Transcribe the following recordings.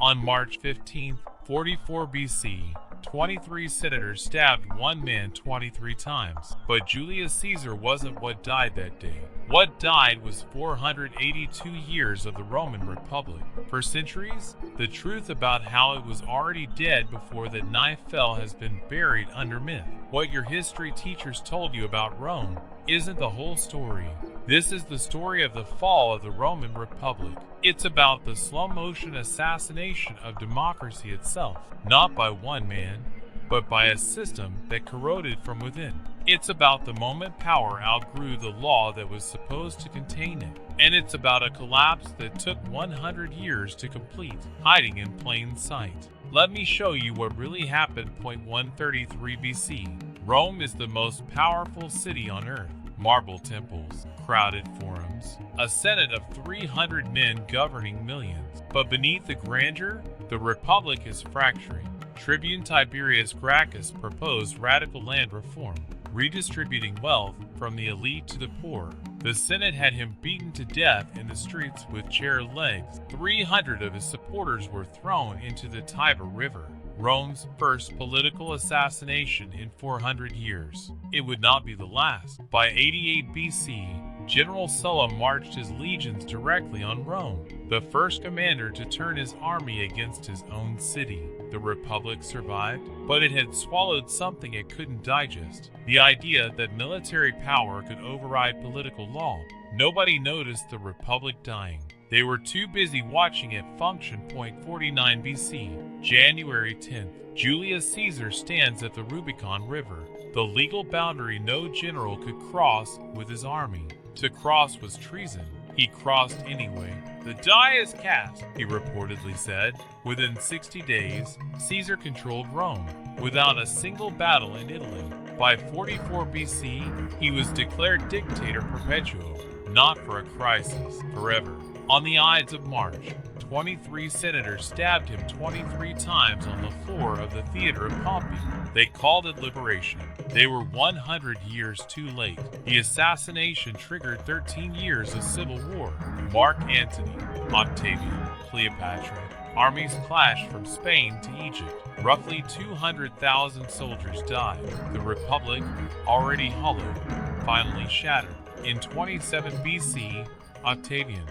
On March 15, 44 BC, 23 senators stabbed one man 23 times. But Julius Caesar wasn't what died that day. What died was 482 years of the Roman Republic. For centuries, the truth about how it was already dead before that knife fell has been buried under myth. What your history teachers told you about Rome isn't the whole story. This is the story of the fall of the Roman Republic. It's about the slow-motion assassination of democracy itself, not by one man, but by a system that corroded from within. It's about the moment power outgrew the law that was supposed to contain it. And it's about a collapse that took 100 years to complete, hiding in plain sight. Let me show you what really happened. 133 BC. Rome is the most powerful city on earth. Marble temples, crowded forums, a senate of 300 men governing millions. But beneath the grandeur, the republic is fracturing. Tribune Tiberius Gracchus proposed radical land reform, redistributing wealth from the elite to the poor. The Senate had him beaten to death in the streets with chair legs. 300 of his supporters were thrown into the Tiber River. Rome's first political assassination in 400 years. It would not be the last. By 88 BC, General Sulla marched his legions directly on Rome, the first commander to turn his army against his own city. The Republic survived, but it had swallowed something it couldn't digest: the idea that military power could override political law. Nobody noticed the Republic dying. They were too busy watching it function. 49 BC, January 10th. Julius Caesar stands at the Rubicon River, the legal boundary no general could cross with his army. To cross was treason. He crossed anyway. "The die is cast," he reportedly said. Within 60 days, Caesar controlled Rome, without a single battle in Italy. By 44 BC, he was declared dictator perpetuo, not for a crisis, forever. On the Ides of March, 23 senators stabbed him 23 times on the floor of the theater of Pompey. They called it liberation. They were 100 years too late. The assassination triggered 13 years of civil war. Mark Antony, Octavian, Cleopatra. Armies clashed from Spain to Egypt. Roughly 200,000 soldiers died. The Republic, already hollowed, finally shattered. In 27 BC, Octavian,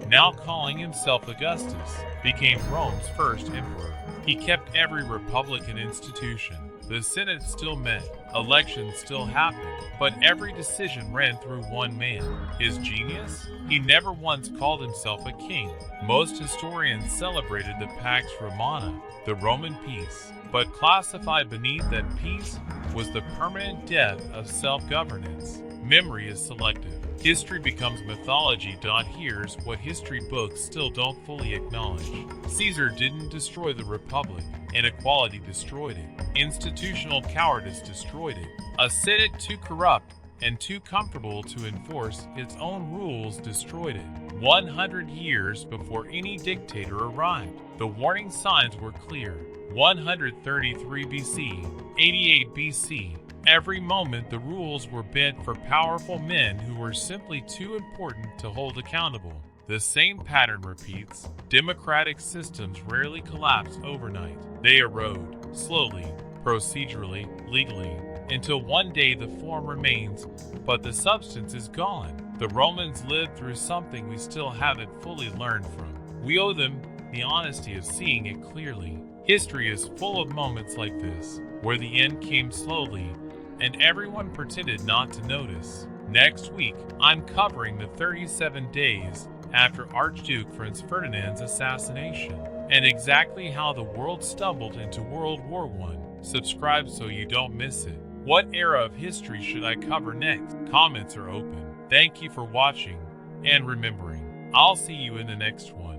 now calling himself Augustus, became Rome's first emperor. He kept every republican institution. The Senate still met, elections still happened, but every decision ran through one man. His genius? He never once called himself a king. Most historians celebrated the Pax Romana, the Roman peace, but classified beneath that peace was the permanent death of self-governance. Memory is selective. History becomes mythology. Here's what history books still don't fully acknowledge. Caesar didn't destroy the Republic. Inequality destroyed it. Institutional cowardice destroyed it. A Senate too corrupt and too comfortable to enforce its own rules destroyed it. 100 years before any dictator arrived, the warning signs were clear. 133 BC, 88 BC. Every moment the rules were bent for powerful men who were simply too important to hold accountable. The same pattern repeats. Democratic systems rarely collapse overnight. They erode, slowly, procedurally, legally, until one day the form remains, but the substance is gone. The Romans lived through something we still haven't fully learned from. We owe them the honesty of seeing it clearly. History is full of moments like this, where the end came slowly, and everyone pretended not to notice. Next week, I'm covering the 37 days after Archduke Franz Ferdinand's assassination, and exactly how the world stumbled into World War I. Subscribe so you don't miss it. What era of history should I cover next? Comments are open. Thank you for watching and remembering. I'll see you in the next one.